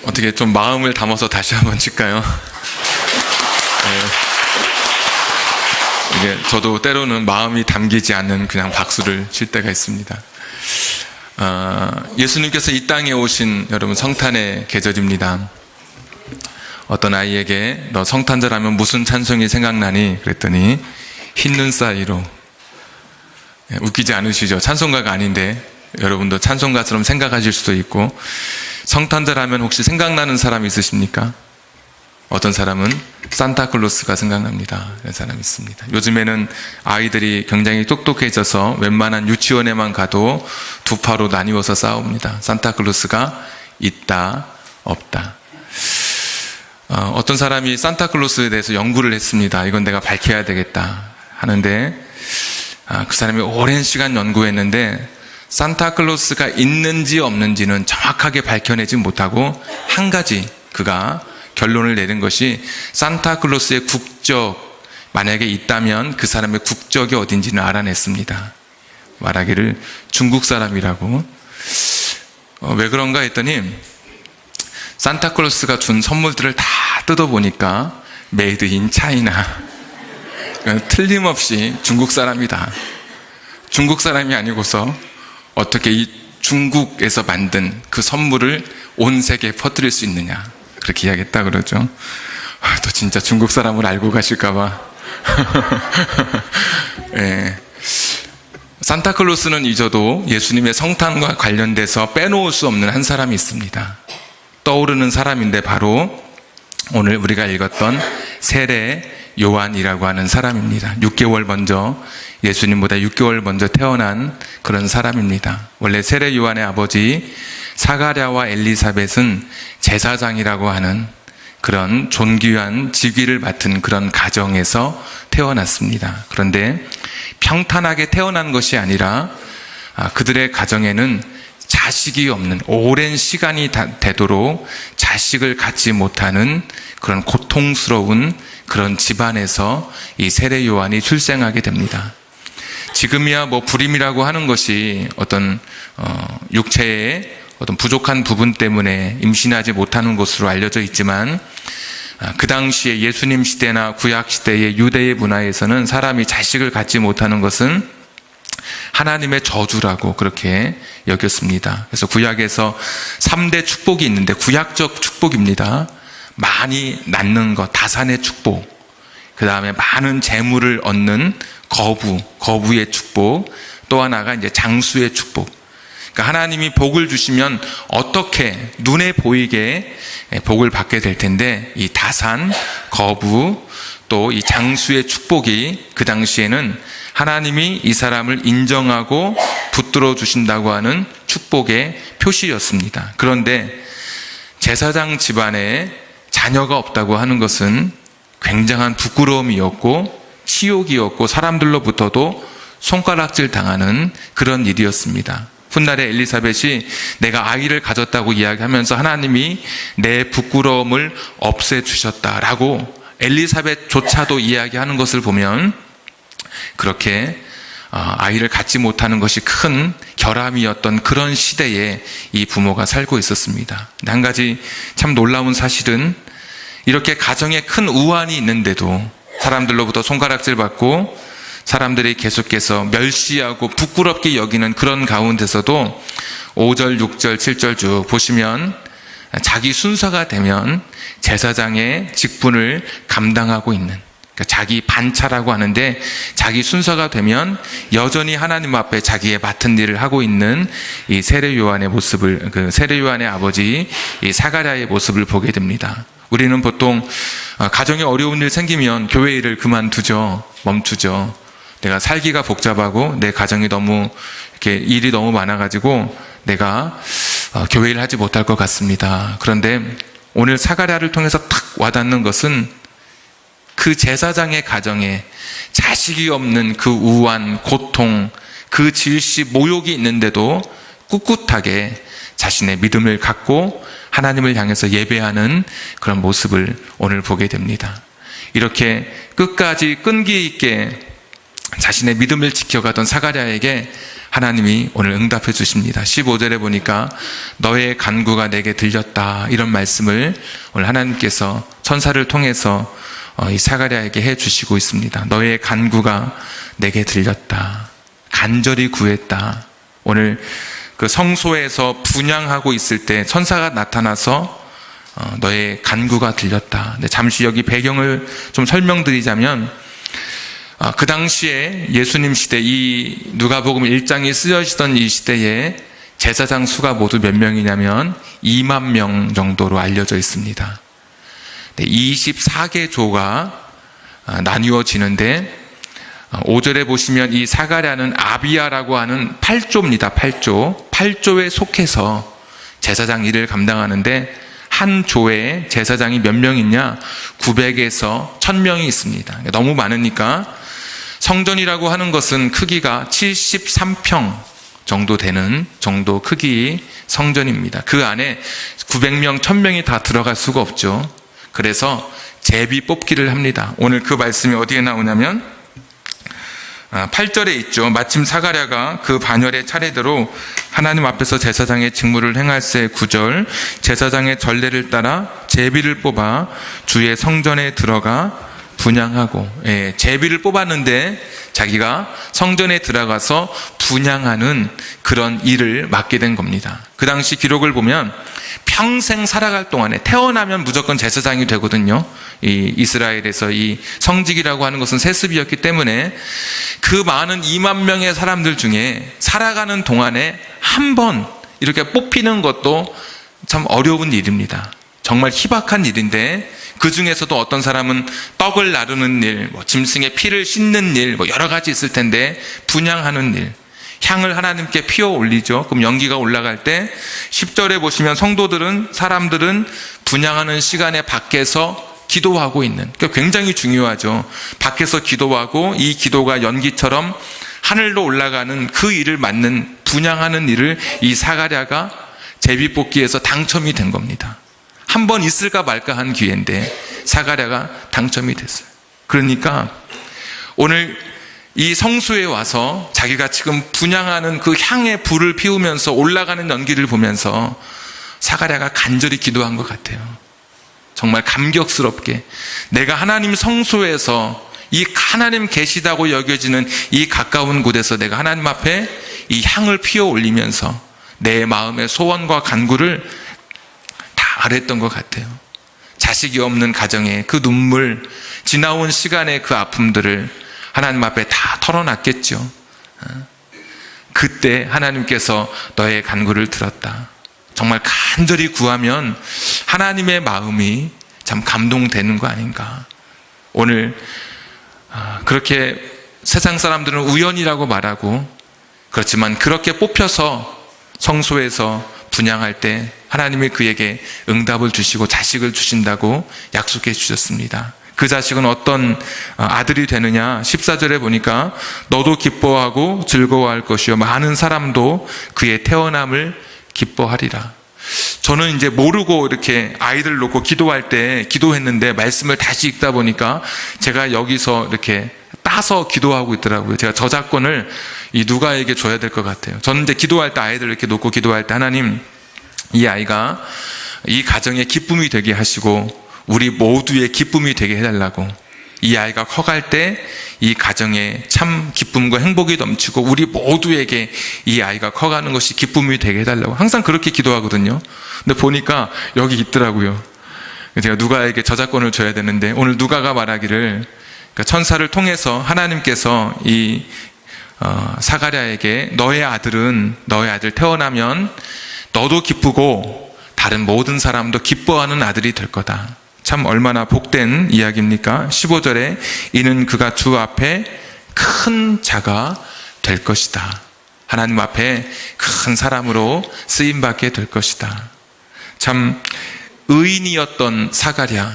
어떻게 좀 마음을 담아서 다시 한번 칠까요? 이게 저도 때로는 마음이 담기지 않는 그냥 박수를 칠 때가 있습니다. 예수님께서 이 땅에 오신 여러분 성탄의 계절입니다. 어떤 아이에게 너 성탄절하면 무슨 찬송이 생각나니? 그랬더니 흰 눈 사이로. 웃기지 않으시죠? 찬송가가 아닌데 여러분도 찬송가처럼 생각하실 수도 있고. 성탄절 하면 혹시 생각나는 사람 있으십니까? 어떤 사람은 산타클로스가 생각납니다. 이런 사람이 있습니다. 요즘에는 아이들이 굉장히 똑똑해져서 웬만한 유치원에만 가도 두 파로 나뉘어서 싸웁니다. 산타클로스가 있다, 없다. 어떤 사람이 산타클로스에 대해서 연구를 했습니다. 이건 내가 밝혀야 되겠다 하는데 그 사람이 오랜 시간 연구했는데 산타클로스가 있는지 없는지는 정확하게 밝혀내지 못하고 한 가지 그가 결론을 내린 것이 산타클로스의 국적, 만약에 있다면 그 사람의 국적이 어딘지는 알아냈습니다. 말하기를 중국 사람이라고. 왜 그런가 했더니 산타클로스가 준 선물들을 다 뜯어보니까 메이드 인 차이나, 틀림없이 중국 사람이다. 중국 사람이 아니고서 어떻게 이 중국에서 만든 그 선물을 온 세계에 퍼뜨릴 수 있느냐, 그렇게 이야기했다 그러죠. 또 진짜 중국 사람을 알고 가실까봐. 예. 산타클로스는 잊어도 예수님의 성탄과 관련돼서 빼놓을 수 없는 한 사람이 있습니다. 떠오르는 사람인데 바로 오늘 우리가 읽었던 세례 요한이라고 하는 사람입니다. 6개월 먼저, 예수님보다 6개월 먼저 태어난 그런 사람입니다. 원래 세례 요한의 아버지 사가랴와 엘리사벳은 제사장이라고 하는 그런 존귀한 직위를 맡은 그런 가정에서 태어났습니다. 그런데 평탄하게 태어난 것이 아니라 그들의 가정에는 자식이 없는, 오랜 시간이 되도록 자식을 갖지 못하는 그런 고통스러운 그런 집안에서 이 세례 요한이 출생하게 됩니다. 지금이야 뭐 불임이라고 하는 것이 어떤 육체의 어떤 부족한 부분 때문에 임신하지 못하는 것으로 알려져 있지만, 그 당시에 예수님 시대나 구약 시대의 유대의 문화에서는 사람이 자식을 갖지 못하는 것은 하나님의 저주라고 그렇게 여겼습니다. 그래서 구약에서 3대 축복이 있는데 구약적 축복입니다. 많이 낳는 것, 다산의 축복, 그 다음에 많은 재물을 얻는 거부의 축복, 또 하나가 이제 장수의 축복. 그러니까 하나님이 복을 주시면 어떻게 눈에 보이게 복을 받게 될 텐데, 이 다산, 거부, 또 이 장수의 축복이 그 당시에는 하나님이 이 사람을 인정하고 붙들어 주신다고 하는 축복의 표시였습니다. 그런데 제사장 집안에 자녀가 없다고 하는 것은 굉장한 부끄러움이었고 치욕이었고 사람들로부터도 손가락질 당하는 그런 일이었습니다. 훗날에 엘리사벳이 내가 아이를 가졌다고 이야기하면서 하나님이 내 부끄러움을 없애주셨다라고 엘리사벳조차도 이야기하는 것을 보면 그렇게 아이를 갖지 못하는 것이 큰 결함이었던 그런 시대에 이 부모가 살고 있었습니다. 한 가지 참 놀라운 사실은 이렇게 가정에 큰 우환이 있는데도 사람들로부터 손가락질 받고 사람들이 계속해서 멸시하고 부끄럽게 여기는 그런 가운데서도 5절, 6절, 7절 쭉 보시면 자기 순서가 되면 제사장의 직분을 감당하고 있는, 그러니까 자기 반차라고 하는데 자기 순서가 되면 여전히 하나님 앞에 자기의 맡은 일을 하고 있는 이 세례 요한의 모습을, 그 세례 요한의 아버지 이 사가랴의 모습을 보게 됩니다. 우리는 보통 가정에 어려운 일 생기면 교회 일을 그만두죠. 멈추죠. 내가 살기가 복잡하고 내 가정이 너무 이렇게 일이 너무 많아가지고 내가 교회 일 하지 못할 것 같습니다. 그런데 오늘 사가랴를 통해서 탁 와닿는 것은 그 제사장의 가정에 자식이 없는 그 우환, 고통, 그 질시, 모욕이 있는데도 꿋꿋하게 자신의 믿음을 갖고 하나님을 향해서 예배하는 그런 모습을 오늘 보게 됩니다. 이렇게 끝까지 끈기 있게 자신의 믿음을 지켜가던 사가랴에게 하나님이 오늘 응답해 주십니다. 15절에 보니까 너의 간구가 내게 들렸다, 이런 말씀을 오늘 하나님께서 천사를 통해서 이 사가랴에게 해 주시고 있습니다. 너의 간구가 내게 들렸다, 간절히 구했다. 오늘 그 성소에서 분향하고 있을 때 천사가 나타나서 너의 간구가 들렸다. 근데 잠시 여기 배경을 좀 설명드리자면, 그 당시에 예수님 시대, 이 누가복음 1장이 쓰여지던 이 시대에 제사장 수가 모두 몇 명이냐면 2만 명 정도로 알려져 있습니다. 24개 조가 나뉘어지는데, 5절에 보시면 이 사가랴는 아비야라고 하는 8조입니다. 8조에 속해서 제사장 일을 감당하는데, 한 조에 제사장이 몇 명 있냐? 900에서 1000명이 있습니다. 너무 많으니까 성전이라고 하는 것은 크기가 73평 정도 되는 정도 크기의 성전입니다. 그 안에 900명, 1000명이 다 들어갈 수가 없죠. 그래서 제비 뽑기를 합니다. 오늘 그 말씀이 어디에 나오냐면 8절에 있죠. 마침 사가랴가 그 반열의 차례대로 하나님 앞에서 제사장의 직무를 행할새. 9절, 제사장의 전례를 따라 제비를 뽑아 주의 성전에 들어가 분향하고, 제비를 뽑았는데 자기가 성전에 들어가서 분향하는 그런 일을 맡게 된 겁니다. 그 당시 기록을 보면 평생 살아갈 동안에 태어나면 무조건 제사장이 되거든요. 이 이스라엘에서 이 성직이라고 하는 것은 세습이었기 때문에 그 많은 2만 명의 사람들 중에 살아가는 동안에 한 번 이렇게 뽑히는 것도 참 어려운 일입니다. 정말 희박한 일인데, 그 중에서도 어떤 사람은 떡을 나르는 일, 짐승의 피를 씻는 일, 여러 가지 있을 텐데, 분향하는 일, 향을 하나님께 피워 올리죠. 그럼 연기가 올라갈 때 10절에 보시면 사람들은 분향하는 시간에 밖에서 기도하고 있는, 그러니까 굉장히 중요하죠. 밖에서 기도하고 이 기도가 연기처럼 하늘로 올라가는 그 일을 맡는, 분향하는 일을 이 사가랴가 제비뽑기에서 당첨이 된 겁니다. 한 번 있을까 말까 한 기회인데 사가랴가 당첨이 됐어요. 그러니까 오늘 이 성수에 와서 자기가 지금 분향하는 그 향의 불을 피우면서 올라가는 연기를 보면서 사가랴가 간절히 기도한 것 같아요. 정말 감격스럽게 내가 하나님 성소에서 이 하나님 계시다고 여겨지는 이 가까운 곳에서 내가 하나님 앞에 이 향을 피워 올리면서 내 마음의 소원과 간구를 다 아랬던 것 같아요. 자식이 없는 가정의 그 눈물, 지나온 시간의 그 아픔들을 하나님 앞에 다 털어놨겠죠. 그때 하나님께서 너의 간구를 들었다. 정말 간절히 구하면 하나님의 마음이 참 감동되는 거 아닌가. 오늘 그렇게 세상 사람들은 우연이라고 말하고, 그렇지만 그렇게 뽑혀서 성소에서 분향할 때 하나님이 그에게 응답을 주시고 자식을 주신다고 약속해 주셨습니다. 그 자식은 어떤 아들이 되느냐? 14절에 보니까 너도 기뻐하고 즐거워할 것이요 많은 사람도 그의 태어남을 기뻐하리라. 저는 이제 모르고 이렇게 아이들 놓고 기도할 때 기도했는데 말씀을 다시 읽다 보니까 제가 여기서 이렇게 따서 기도하고 있더라고요. 제가 저작권을 이 누가에게 줘야 될 것 같아요. 저는 이제 기도할 때 아이들 이렇게 놓고 기도할 때 하나님, 이 아이가 이 가정의 기쁨이 되게 하시고 우리 모두의 기쁨이 되게 해달라고, 이 아이가 커갈 때 이 가정에 참 기쁨과 행복이 넘치고 우리 모두에게 이 아이가 커가는 것이 기쁨이 되게 해달라고 항상 그렇게 기도하거든요. 근데 보니까 여기 있더라고요. 제가 누가에게 저작권을 줘야 되는데, 오늘 누가가 말하기를, 그러니까 천사를 통해서 하나님께서 이 사가랴에게 너의 아들 태어나면 너도 기쁘고 다른 모든 사람도 기뻐하는 아들이 될 거다. 참 얼마나 복된 이야기입니까? 15절에 이는 그가 주 앞에 큰 자가 될 것이다. 하나님 앞에 큰 사람으로 쓰임받게 될 것이다. 참 의인이었던 사가랴,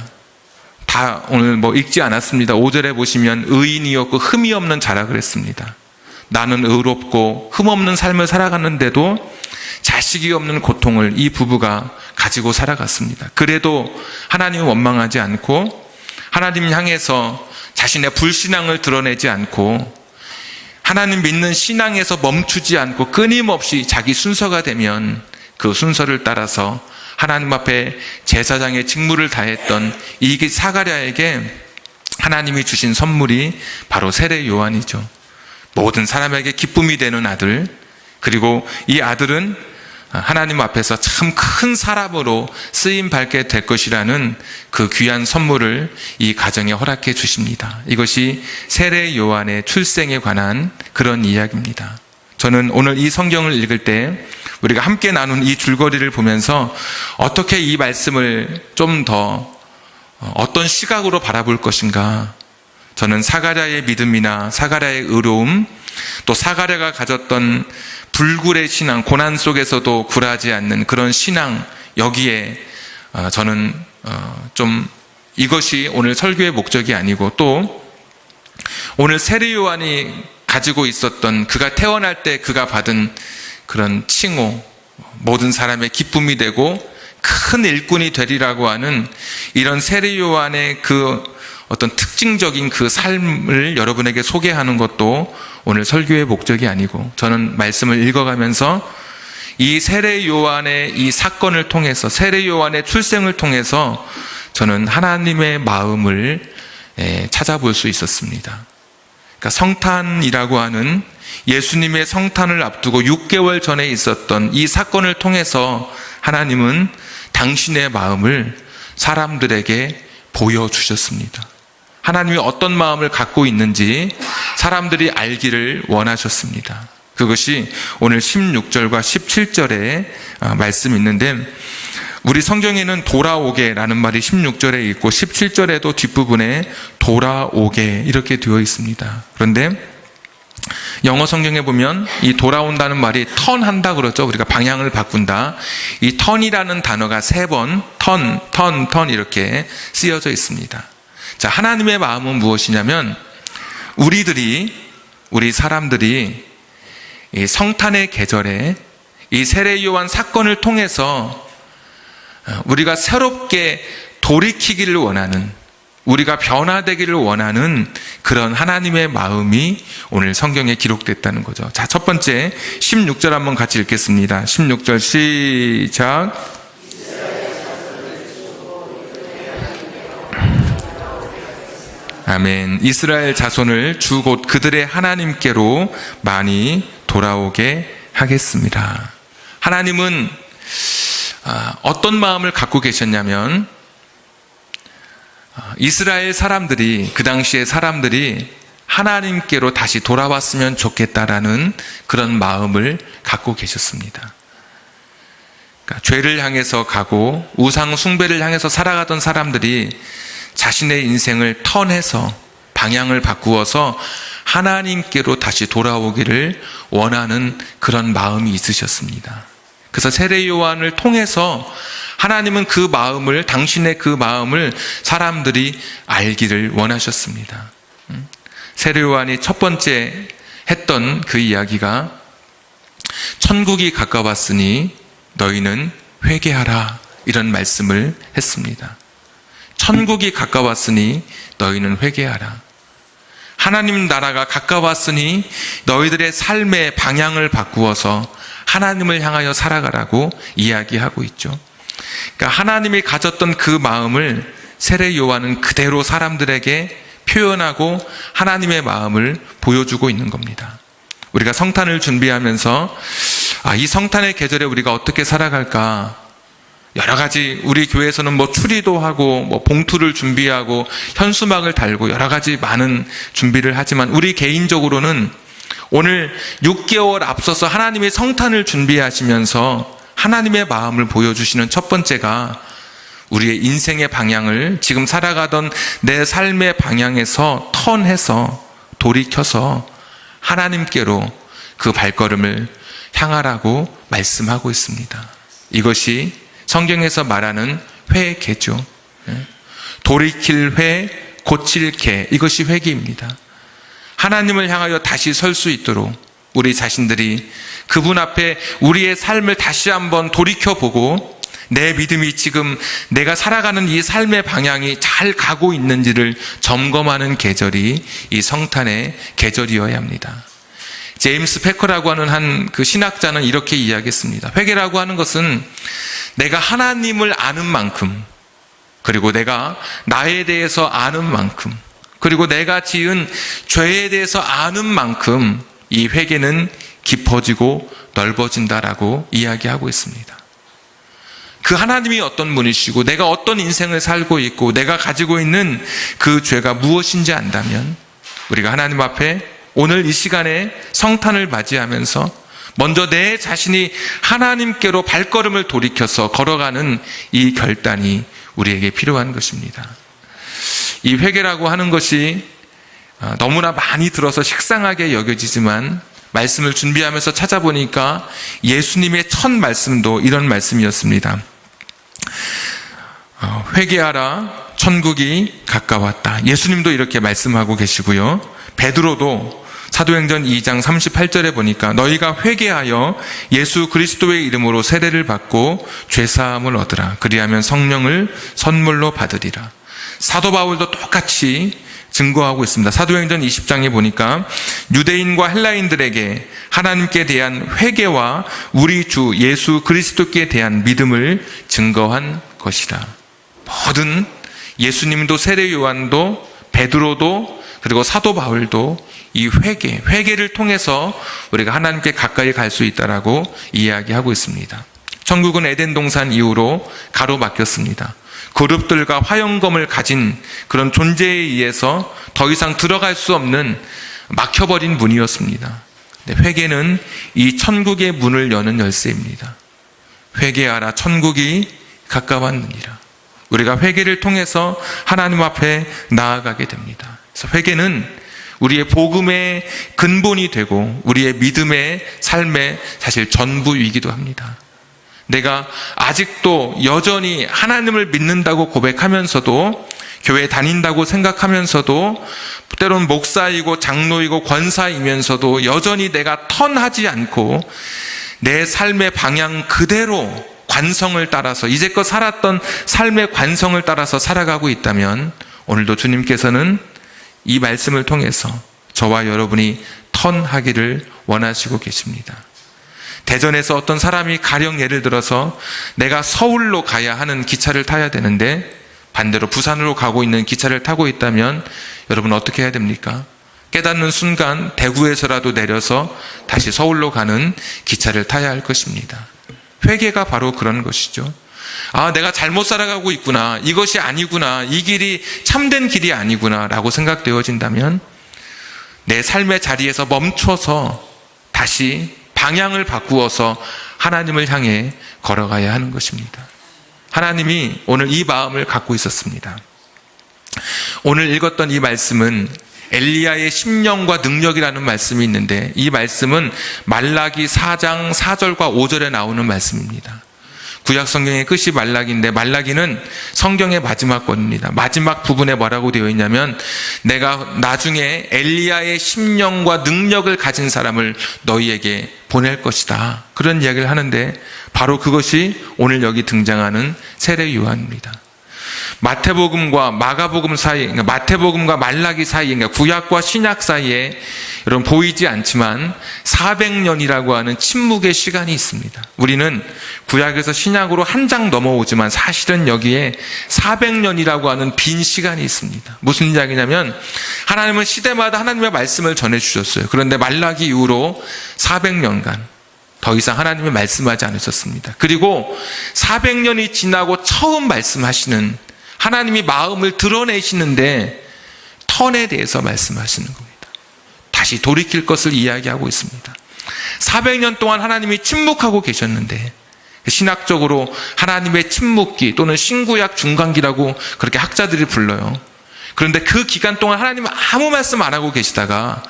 다 오늘 읽지 않았습니다. 5절에 보시면 의인이었고 흠이 없는 자라 그랬습니다. 나는 의롭고 흠 없는 삶을 살아갔는데도 자식이 없는 고통을 이 부부가 가지고 살아갔습니다. 그래도 하나님은 원망하지 않고 하나님 향해서 자신의 불신앙을 드러내지 않고 하나님 믿는 신앙에서 멈추지 않고 끊임없이 자기 순서가 되면 그 순서를 따라서 하나님 앞에 제사장의 직무를 다했던 이 사가랴에게 하나님이 주신 선물이 바로 세례 요한이죠. 모든 사람에게 기쁨이 되는 아들, 그리고 이 아들은 하나님 앞에서 참 큰 사람으로 쓰임 받게 될 것이라는 그 귀한 선물을 이 가정에 허락해 주십니다. 이것이 세례 요한의 출생에 관한 그런 이야기입니다. 저는 오늘 이 성경을 읽을 때 우리가 함께 나눈 이 줄거리를 보면서 어떻게 이 말씀을 좀 더 어떤 시각으로 바라볼 것인가, 저는 사가랴의 믿음이나 사가랴의 의로움, 또 사가랴가 가졌던 불굴의 신앙, 고난 속에서도 굴하지 않는 그런 신앙, 여기에 저는 좀 이것이 오늘 설교의 목적이 아니고, 또 오늘 세례 요한이 가지고 있었던, 그가 태어날 때 그가 받은 그런 칭호, 모든 사람의 기쁨이 되고 큰 일꾼이 되리라고 하는 이런 세례 요한의 그 어떤 특징적인 그 삶을 여러분에게 소개하는 것도 오늘 설교의 목적이 아니고, 저는 말씀을 읽어가면서 이 세례 요한의 이 사건을 통해서, 세례 요한의 출생을 통해서 저는 하나님의 마음을 찾아볼 수 있었습니다. 그러니까 성탄이라고 하는 예수님의 성탄을 앞두고 6개월 전에 있었던 이 사건을 통해서 하나님은 당신의 마음을 사람들에게 보여주셨습니다. 하나님이 어떤 마음을 갖고 있는지 사람들이 알기를 원하셨습니다. 그것이 오늘 16절과 17절에 말씀이 있는데, 우리 성경에는 돌아오게라는 말이 16절에 있고 17절에도 뒷부분에 돌아오게 이렇게 되어 있습니다. 그런데 영어 성경에 보면 이 돌아온다는 말이 턴한다 그러죠. 우리가 방향을 바꾼다. 이 턴이라는 단어가 3번 턴 이렇게 쓰여져 있습니다. 자, 하나님의 마음은 무엇이냐면, 우리 사람들이 이 성탄의 계절에 이 세례 요한 사건을 통해서 우리가 새롭게 돌이키기를 원하는, 우리가 변화되기를 원하는 그런 하나님의 마음이 오늘 성경에 기록됐다는 거죠. 자, 첫 번째 16절 한번 같이 읽겠습니다. 16절 시작. 아멘. 이스라엘 자손을 주 곧 그들의 하나님께로 많이 돌아오게 하겠습니다. 하나님은 어떤 마음을 갖고 계셨냐면, 이스라엘 사람들이, 그 당시의 사람들이 하나님께로 다시 돌아왔으면 좋겠다라는 그런 마음을 갖고 계셨습니다. 그러니까 죄를 향해서 가고 우상 숭배를 향해서 살아가던 사람들이 자신의 인생을 턴해서 방향을 바꾸어서 하나님께로 다시 돌아오기를 원하는 그런 마음이 있으셨습니다. 그래서 세례 요한을 통해서 하나님은 그 마음을, 당신의 그 마음을 사람들이 알기를 원하셨습니다. 세례 요한이 첫 번째 했던 그 이야기가, 천국이 가까웠으니 너희는 회개하라, 이런 말씀을 했습니다. 천국이 가까웠으니 너희는 회개하라. 하나님 나라가 가까웠으니 너희들의 삶의 방향을 바꾸어서 하나님을 향하여 살아가라고 이야기하고 있죠. 그러니까 하나님이 가졌던 그 마음을 세례 요한은 그대로 사람들에게 표현하고 하나님의 마음을 보여주고 있는 겁니다. 우리가 성탄을 준비하면서 이 성탄의 계절에 우리가 어떻게 살아갈까, 여러 가지, 우리 교회에서는 추리도 하고 봉투를 준비하고 현수막을 달고 여러 가지 많은 준비를 하지만, 우리 개인적으로는 오늘 6개월 앞서서 하나님이 성탄을 준비하시면서 하나님의 마음을 보여주시는 첫 번째가, 우리의 인생의 방향을, 지금 살아가던 내 삶의 방향에서 턴해서 돌이켜서 하나님께로 그 발걸음을 향하라고 말씀하고 있습니다. 이것이 성경에서 말하는 회개죠. 돌이킬 회, 고칠 개, 이것이 회개입니다. 하나님을 향하여 다시 설 수 있도록 우리 자신들이 그분 앞에 우리의 삶을 다시 한번 돌이켜보고, 내 믿음이 지금 내가 살아가는 이 삶의 방향이 잘 가고 있는지를 점검하는 계절이 이 성탄의 계절이어야 합니다. 제임스 패커라고 하는 한 그 신학자는 이렇게 이야기했습니다. 회개라고 하는 것은 내가 하나님을 아는 만큼, 그리고 내가 나에 대해서 아는 만큼, 그리고 내가 지은 죄에 대해서 아는 만큼 이 회개는 깊어지고 넓어진다라고 이야기하고 있습니다. 그 하나님이 어떤 분이시고 내가 어떤 인생을 살고 있고 내가 가지고 있는 그 죄가 무엇인지 안다면 우리가 하나님 앞에 오늘 이 시간에 성탄을 맞이하면서 먼저 내 자신이 하나님께로 발걸음을 돌이켜서 걸어가는 이 결단이 우리에게 필요한 것입니다. 이 회개라고 하는 것이 너무나 많이 들어서 식상하게 여겨지지만 말씀을 준비하면서 찾아보니까 예수님의 첫 말씀도 이런 말씀이었습니다. 회개하라, 천국이 가까웠다. 예수님도 이렇게 말씀하고 계시고요. 베드로도 사도행전 2장 38절에 보니까 너희가 회개하여 예수 그리스도의 이름으로 세례를 받고 죄사함을 얻으라. 그리하면 성령을 선물로 받으리라. 사도 바울도 똑같이 증거하고 있습니다. 사도행전 20장에 보니까 유대인과 헬라인들에게 하나님께 대한 회개와 우리 주 예수 그리스도께 대한 믿음을 증거한 것이다. 모든 예수님도 세례 요한도 베드로도 그리고 사도 바울도 이 회개를 통해서 우리가 하나님께 가까이 갈 수 있다라고 이야기하고 있습니다. 천국은 에덴 동산 이후로 가로막혔습니다. 그룹들과 화영검을 가진 그런 존재에 의해서 더 이상 들어갈 수 없는 막혀버린 문이었습니다. 회개는 이 천국의 문을 여는 열쇠입니다. 회개하라, 천국이 가까웠느니라. 우리가 회개를 통해서 하나님 앞에 나아가게 됩니다. 그래서 회개는 우리의 복음의 근본이 되고 우리의 믿음의 삶의 사실 전부이기도 합니다. 내가 아직도 여전히 하나님을 믿는다고 고백하면서도 교회 다닌다고 생각하면서도 때로는 목사이고 장로이고 권사이면서도 여전히 내가 턴하지 않고 내 삶의 방향 그대로 관성을 따라서 이제껏 살았던 삶의 관성을 따라서 살아가고 있다면 오늘도 주님께서는 이 말씀을 통해서 저와 여러분이 턴하기를 원하시고 계십니다. 대전에서 어떤 사람이 가령 예를 들어서 내가 서울로 가야 하는 기차를 타야 되는데 반대로 부산으로 가고 있는 기차를 타고 있다면 여러분 어떻게 해야 됩니까? 깨닫는 순간 대구에서라도 내려서 다시 서울로 가는 기차를 타야 할 것입니다. 회개가 바로 그런 것이죠. 아, 내가 잘못 살아가고 있구나. 이것이 아니구나. 이 길이 참된 길이 아니구나. 라고 생각되어진다면 내 삶의 자리에서 멈춰서 다시 방향을 바꾸어서 하나님을 향해 걸어가야 하는 것입니다. 하나님이 오늘 이 마음을 갖고 있었습니다. 오늘 읽었던 이 말씀은 엘리야의 심령과 능력이라는 말씀이 있는데 이 말씀은 말라기 4장 4절과 5절에 나오는 말씀입니다. 구약 성경의 끝이 말라기인데 말라기는 성경의 마지막 권입니다. 마지막 부분에 뭐라고 되어 있냐면 내가 나중에 엘리야의 심령과 능력을 가진 사람을 너희에게 보낼 것이다. 그런 이야기를 하는데 바로 그것이 오늘 여기 등장하는 세례 요한입니다. 마태복음과 마가복음 사이, 그러니까 마태복음과 말라기 사이, 그러니까 구약과 신약 사이에 여러분 보이지 않지만 400년이라고 하는 침묵의 시간이 있습니다. 우리는 구약에서 신약으로 한 장 넘어오지만 사실은 여기에 400년이라고 하는 빈 시간이 있습니다. 무슨 이야기냐면 하나님은 시대마다 하나님의 말씀을 전해주셨어요. 그런데 말라기 이후로 400년간 더 이상 하나님이 말씀하지 않으셨습니다. 그리고 400년이 지나고 처음 말씀하시는 하나님이 마음을 드러내시는데 턴에 대해서 말씀하시는 겁니다. 다시 돌이킬 것을 이야기하고 있습니다. 400년 동안 하나님이 침묵하고 계셨는데 신학적으로 하나님의 침묵기 또는 신구약 중간기라고 그렇게 학자들이 불러요. 그런데 그 기간 동안 하나님은 아무 말씀 안 하고 계시다가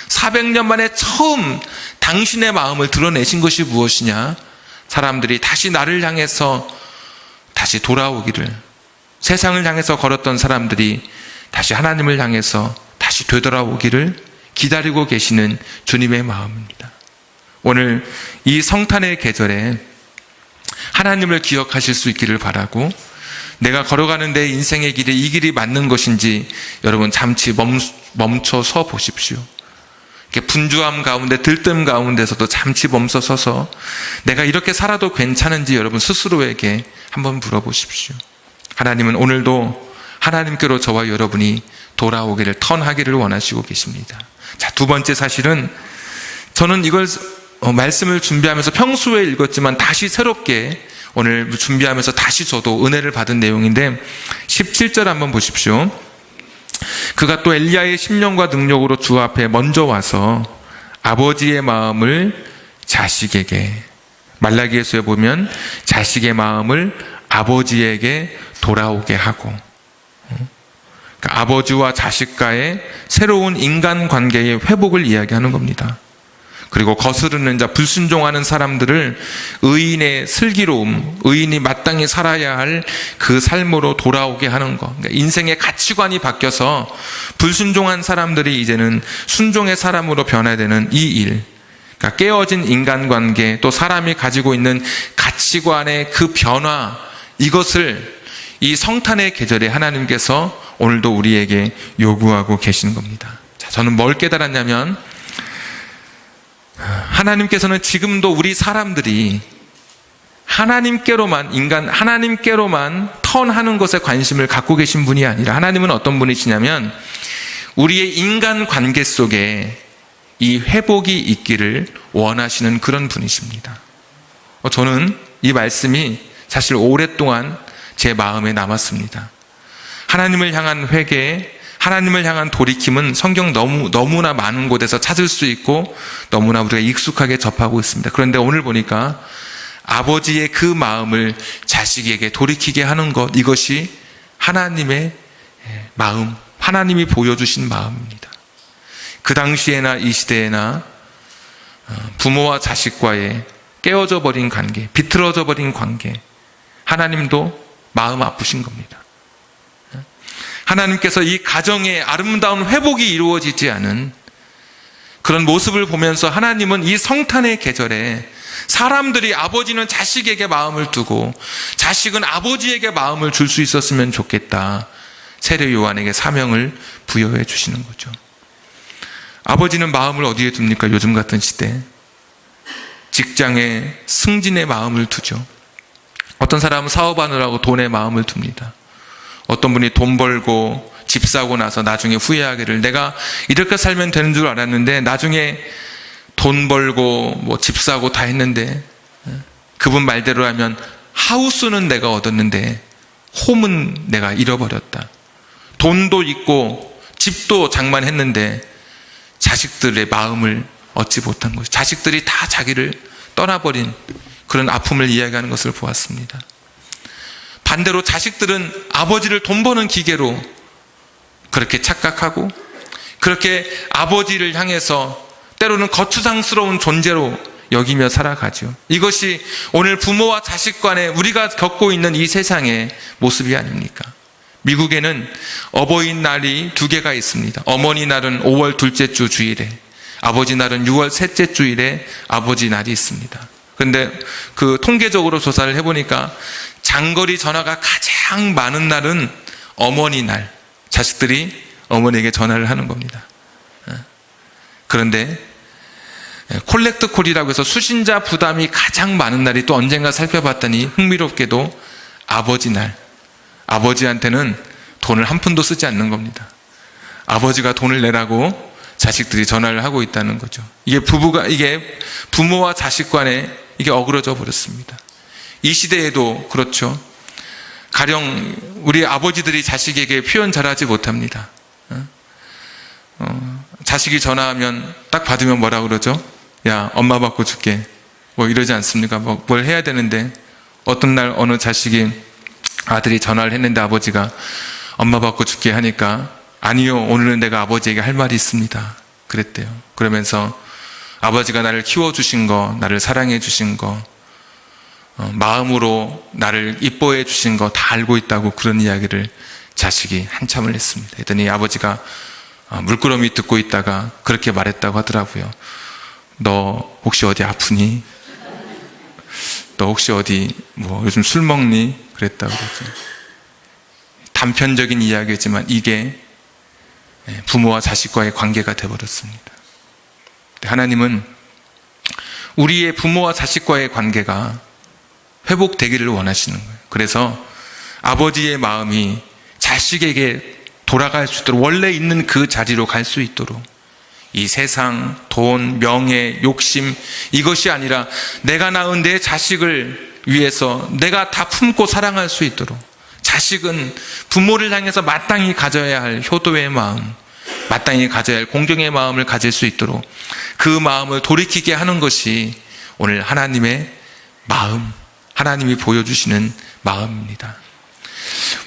400년 만에 처음 당신의 마음을 드러내신 것이 무엇이냐? 사람들이 다시 나를 향해서 다시 돌아오기를, 세상을 향해서 걸었던 사람들이 다시 하나님을 향해서 다시 되돌아오기를 기다리고 계시는 주님의 마음입니다. 오늘 이 성탄의 계절에 하나님을 기억하실 수 있기를 바라고, 내가 걸어가는 내 인생의 길에 이 길이 맞는 것인지 여러분 잠시 멈춰 서 보십시오. 분주함 가운데 들뜸 가운데서도 잠시 멈춰서서 내가 이렇게 살아도 괜찮은지 여러분 스스로에게 한번 물어보십시오. 하나님은 오늘도 하나님께로 저와 여러분이 돌아오기를, 턴하기를 원하시고 계십니다. 자, 두 번째 사실은 저는 이걸 말씀을 준비하면서 평소에 읽었지만 다시 새롭게 오늘 준비하면서 다시 저도 은혜를 받은 내용인데 17절 한번 보십시오. 그가 또 엘리야의 심령과 능력으로 주 앞에 먼저 와서 아버지의 마음을 자식에게, 말라기에서에 보면 자식의 마음을 아버지에게 돌아오게 하고, 그러니까 아버지와 자식과의 새로운 인간관계의 회복을 이야기하는 겁니다. 그리고 거스르는 자, 불순종하는 사람들을 의인의 슬기로움, 의인이 마땅히 살아야 할 그 삶으로 돌아오게 하는 것. 그러니까 인생의 가치관이 바뀌어서 불순종한 사람들이 이제는 순종의 사람으로 변화되는 이 일. 그러니까 깨어진 인간관계, 또 사람이 가지고 있는 가치관의 그 변화, 이것을 이 성탄의 계절에 하나님께서 오늘도 우리에게 요구하고 계시는 겁니다. 자, 저는 뭘 깨달았냐면 하나님께서는 지금도 우리 사람들이 하나님께로만 턴하는 것에 관심을 갖고 계신 분이 아니라 하나님은 어떤 분이시냐면 우리의 인간 관계 속에 이 회복이 있기를 원하시는 그런 분이십니다. 저는 이 말씀이 사실 오랫동안 제 마음에 남았습니다. 하나님을 향한 회개, 하나님을 향한 돌이킴은 성경 너무나 많은 곳에서 찾을 수 있고 너무나 우리가 익숙하게 접하고 있습니다. 그런데 오늘 보니까 아버지의 그 마음을 자식에게 돌이키게 하는 것, 이것이 하나님의 마음, 하나님이 보여주신 마음입니다. 그 당시에나 이 시대에나 부모와 자식과의 깨어져 버린 관계, 비틀어져 버린 관계, 하나님도 마음 아프신 겁니다. 하나님께서 이 가정의 아름다운 회복이 이루어지지 않은 그런 모습을 보면서 하나님은 이 성탄의 계절에 사람들이 아버지는 자식에게 마음을 두고 자식은 아버지에게 마음을 줄 수 있었으면 좋겠다. 세례 요한에게 사명을 부여해 주시는 거죠. 아버지는 마음을 어디에 둡니까? 요즘 같은 시대. 직장에 승진의 마음을 두죠. 어떤 사람은 사업하느라고 돈에 마음을 둡니다. 어떤 분이 돈 벌고 집 사고 나서 나중에 후회하기를, 내가 이렇게 살면 되는 줄 알았는데 나중에 돈 벌고 집 사고 다 했는데, 그분 말대로 하면 하우스는 내가 얻었는데 홈은 내가 잃어버렸다. 돈도 있고 집도 장만했는데 자식들의 마음을 얻지 못한 거죠. 자식들이 다 자기를 떠나버린 그런 아픔을 이야기하는 것을 보았습니다. 반대로 자식들은 아버지를 돈 버는 기계로 그렇게 착각하고 그렇게 아버지를 향해서 때로는 거추장스러운 존재로 여기며 살아가죠. 이것이 오늘 부모와 자식 간에 우리가 겪고 있는 이 세상의 모습이 아닙니까? 미국에는 어버이날이 2개가 있습니다. 어머니 날은 5월 둘째 주 주일에, 아버지 날은 6월 셋째 주일에 아버지 날이 있습니다. 그런데 그 통계적으로 조사를 해보니까 장거리 전화가 가장 많은 날은 어머니 날, 자식들이 어머니에게 전화를 하는 겁니다. 그런데 콜렉트 콜이라고 해서 수신자 부담이 가장 많은 날이 또 언젠가 살펴봤더니 흥미롭게도 아버지 날, 아버지한테는 돈을 한 푼도 쓰지 않는 겁니다. 아버지가 돈을 내라고 자식들이 전화를 하고 있다는 거죠. 이게 부모와 자식 간에 이게 어그러져 버렸습니다. 이 시대에도 그렇죠. 가령 우리 아버지들이 자식에게 표현 잘하지 못합니다. 자식이 전화하면 딱 받으면 뭐라 그러죠? 야, 엄마 받고 줄게. 뭐 이러지 않습니까? 뭘 해야 되는데 어떤 날 어느 자식이, 아들이 전화를 했는데 아버지가 엄마 받고 줄게 하니까 아니요, 오늘은 내가 아버지에게 할 말이 있습니다. 그랬대요. 그러면서 아버지가 나를 키워주신 거, 나를 사랑해 주신 거, 마음으로 나를 이뻐해 주신 거 다 알고 있다고 그런 이야기를 자식이 한참을 했습니다. 그랬더니 아버지가 물끄러미 듣고 있다가 그렇게 말했다고 하더라고요. 너 혹시 어디 아프니? 너 혹시 어디 요즘 술 먹니? 그랬다고 그러죠. 단편적인 이야기지만 이게 부모와 자식과의 관계가 되어버렸습니다. 하나님은 우리의 부모와 자식과의 관계가 회복되기를 원하시는 거예요. 그래서 아버지의 마음이 자식에게 돌아갈 수 있도록, 원래 있는 그 자리로 갈 수 있도록, 이 세상, 돈, 명예, 욕심, 이것이 아니라 내가 낳은 내 자식을 위해서 내가 다 품고 사랑할 수 있도록, 자식은 부모를 향해서 마땅히 가져야 할 효도의 마음, 마땅히 가져야 할 공경의 마음을 가질 수 있도록 그 마음을 돌이키게 하는 것이 오늘 하나님의 마음, 하나님이 보여주시는 마음입니다.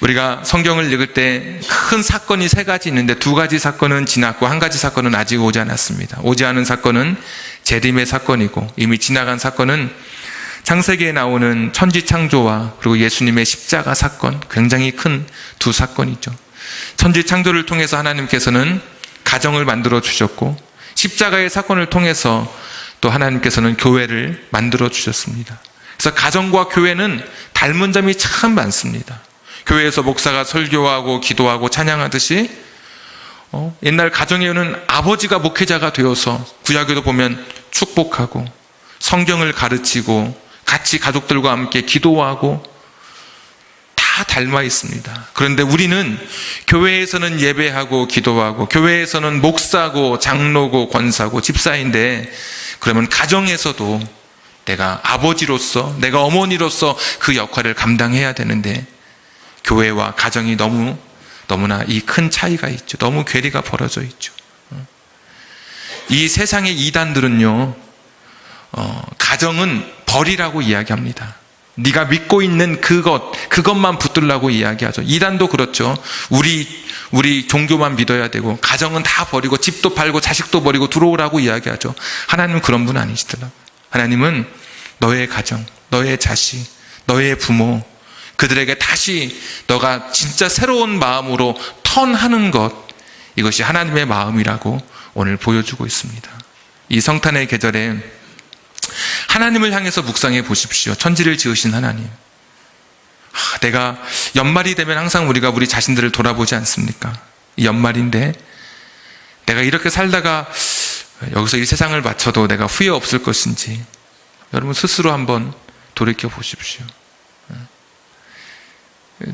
우리가 성경을 읽을 때 큰 사건이 3가지 있는데 2가지 사건은 지났고 1가지 사건은 아직 오지 않았습니다. 오지 않은 사건은 재림의 사건이고, 이미 지나간 사건은 창세기에 나오는 천지창조와 그리고 예수님의 십자가 사건, 굉장히 큰 2 사건이죠. 천지창조를 통해서 하나님께서는 가정을 만들어 주셨고, 십자가의 사건을 통해서 또 하나님께서는 교회를 만들어 주셨습니다. 그래서 가정과 교회는 닮은 점이 참 많습니다. 교회에서 목사가 설교하고 기도하고 찬양하듯이 옛날 가정에는 아버지가 목회자가 되어서 구약에도 보면 축복하고 성경을 가르치고 같이 가족들과 함께 기도하고 다 닮아 있습니다. 그런데 우리는 교회에서는 예배하고 기도하고 교회에서는 목사고 장로고 권사고 집사인데, 그러면 가정에서도 내가 아버지로서, 내가 어머니로서 그 역할을 감당해야 되는데, 교회와 가정이 너무나 이 큰 차이가 있죠. 너무 괴리가 벌어져 있죠. 이 세상의 이단들은요, 가정은 벌이라고 이야기합니다. 네가 믿고 있는 그것만 붙들라고 이야기하죠. 이단도 그렇죠. 우리 종교만 믿어야 되고 가정은 다 버리고 집도 팔고 자식도 버리고 들어오라고 이야기하죠. 하나님은 그런 분 아니시더라고요. 하나님은 너의 가정, 너의 자식, 너의 부모, 그들에게 다시 너가 진짜 새로운 마음으로 턴하는 것, 이것이 하나님의 마음이라고 오늘 보여주고 있습니다. 이 성탄의 계절에 하나님을 향해서 묵상해 보십시오. 천지를 지으신 하나님. 내가 연말이 되면 항상 우리가 우리 자신들을 돌아보지 않습니까? 이 연말인데 내가 이렇게 살다가 여기서 이 세상을 바쳐도 내가 후회 없을 것인지 여러분 스스로 한번 돌이켜 보십시오.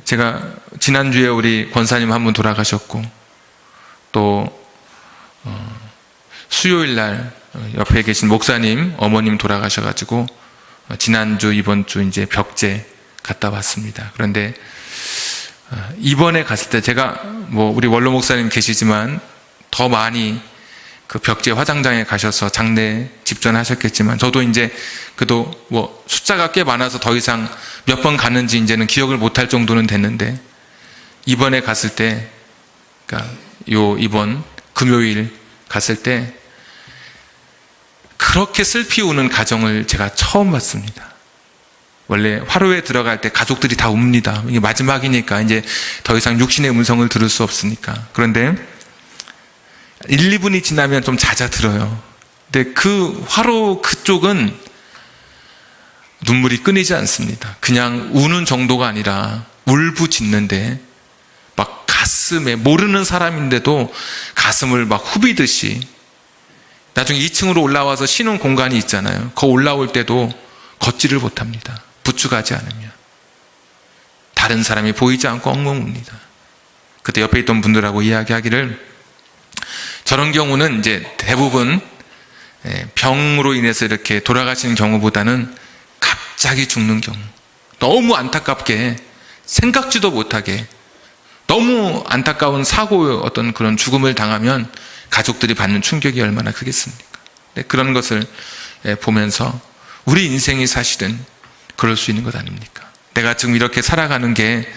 제가 지난주에 우리 권사님 한 분 돌아가셨고, 또 수요일 날 옆에 계신 목사님 어머님 돌아가셔가지고 지난주 이번 주 이제 벽제 갔다 왔습니다. 그런데 이번에 갔을 때 제가 우리 원로 목사님 계시지만 더 많이 그 벽제 화장장에 가셔서 장례 집전하셨겠지만, 저도 이제 그래도 숫자가 꽤 많아서 더 이상 몇 번 갔는지 이제는 기억을 못할 정도는 됐는데, 이번에 갔을 때, 그러니까 이번 금요일 갔을 때 그렇게 슬피 우는 가정을 제가 처음 봤습니다. 원래 화로에 들어갈 때 가족들이 다 웁니다. 이게 마지막이니까 이제 더 이상 육신의 음성을 들을 수 없으니까. 그런데 1, 2분이 지나면 좀 잦아들어요. 근데 그 화로 그쪽은 눈물이 끊이지 않습니다. 그냥 우는 정도가 아니라 울부짖는데 막 가슴에, 모르는 사람인데도 가슴을 막 후비듯이, 나중에 2층으로 올라와서 쉬는 공간이 있잖아요. 거 올라올 때도 걷지를 못합니다. 부축하지 않으면. 다른 사람이 보이지 않고 엉엉 웁니다. 그때 옆에 있던 분들하고 이야기하기를, 저런 경우는 이제 대부분 병으로 인해서 이렇게 돌아가시는 경우보다는 갑자기 죽는 경우, 너무 안타깝게 생각지도 못하게 너무 안타까운 사고의 어떤 그런 죽음을 당하면 가족들이 받는 충격이 얼마나 크겠습니까? 그런 것을 보면서 우리 인생이 사실은 그럴 수 있는 것 아닙니까? 내가 지금 이렇게 살아가는 게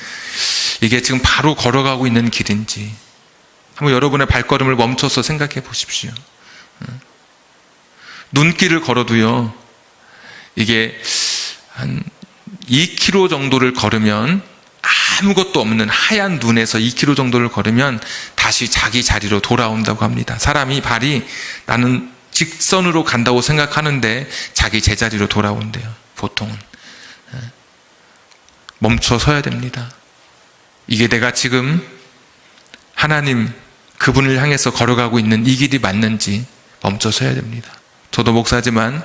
이게 지금 바로 걸어가고 있는 길인지 한번 여러분의 발걸음을 멈춰서 생각해 보십시오. 눈길을 걸어도요, 이게 한 2km 정도를 걸으면, 아무것도 없는 하얀 눈에서 2km 정도를 걸으면 다시 자기 자리로 돌아온다고 합니다. 사람이 발이 나는 직선으로 간다고 생각하는데 자기 제자리로 돌아온대요. 보통은. 멈춰 서야 됩니다. 이게 내가 지금 하나님 그분을 향해서 걸어가고 있는 이 길이 맞는지, 멈춰서야 됩니다. 저도 목사지만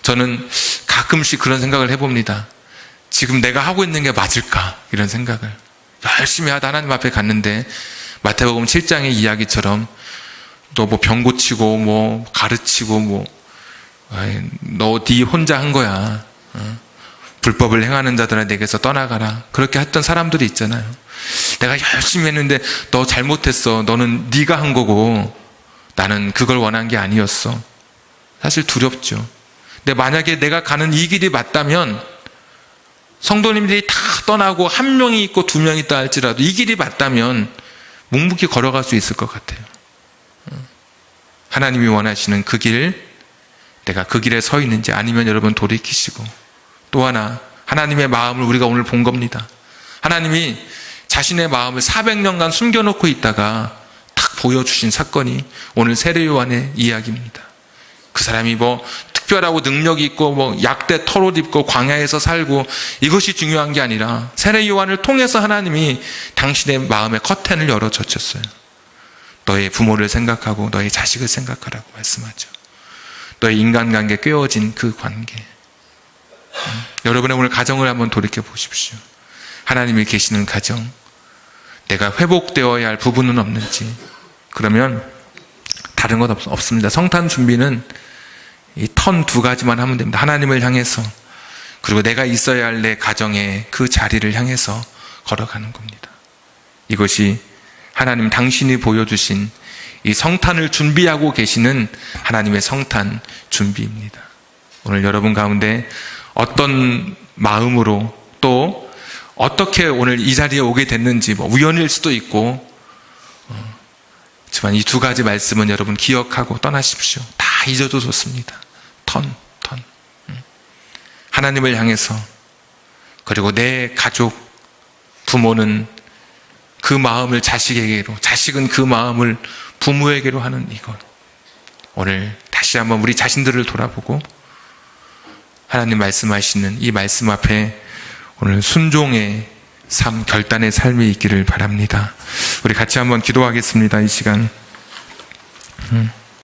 저는 가끔씩 그런 생각을 해봅니다. 지금 내가 하고 있는 게 맞을까? 이런 생각을. 열심히 하다 하나님 앞에 갔는데 마태복음 7장의 이야기처럼 너 뭐 병 고치고 뭐 가르치고 뭐 너 네 혼자 한 거야. 불법을 행하는 자들아 내게서 떠나가라. 그렇게 했던 사람들이 있잖아요. 내가 열심히 했는데 너 잘못했어. 너는 네가 한 거고 나는 그걸 원한 게 아니었어. 사실 두렵죠. 근데 만약에 내가 가는 이 길이 맞다면 성도님들이 다 떠나고 한 명이 있고 두 명이 있다 할지라도 이 길이 맞다면 묵묵히 걸어갈 수 있을 것 같아요. 하나님이 원하시는 그 길, 내가 그 길에 서 있는지 아니면 여러분 돌이키시고, 또 하나 하나님의 마음을 우리가 오늘 본 겁니다. 하나님이 자신의 마음을 400년간 숨겨놓고 있다가 탁 보여주신 사건이 오늘 세례 요한의 이야기입니다. 그 사람이 뭐 특별하고 능력이 있고 뭐 약대 털옷 입고 광야에서 살고 이것이 중요한 게 아니라 세례 요한을 통해서 하나님이 당신의 마음의 커튼을 열어 젖혔어요. 너의 부모를 생각하고 너의 자식을 생각하라고 말씀하죠. 너의 인간관계 꿰어진 그 관계. 여러분의 오늘 가정을 한번 돌이켜 보십시오. 하나님이 계시는 가정, 내가 회복되어야 할 부분은 없는지. 그러면 다른 것 없습니다. 성탄 준비는 이 턴 2가지만 하면 됩니다. 하나님을 향해서, 그리고 내가 있어야 할 내 가정의 그 자리를 향해서 걸어가는 겁니다. 이것이 하나님 당신이 보여주신 이 성탄을 준비하고 계시는 하나님의 성탄 준비입니다. 오늘 여러분 가운데 어떤 마음으로 또 어떻게 오늘 이 자리에 오게 됐는지, 뭐 우연일 수도 있고, 하지만 이 2가지 말씀은 여러분 기억하고 떠나십시오. 다 잊어도 좋습니다. 턴. 하나님을 향해서, 그리고 내 가족, 부모는 그 마음을 자식에게로, 자식은 그 마음을 부모에게로 하는 이것. 오늘 다시 한번 우리 자신들을 돌아보고 하나님 말씀하시는 이 말씀 앞에 오늘 순종의 삶, 결단의 삶이 있기를 바랍니다. 우리 같이 한번 기도하겠습니다. 이 시간.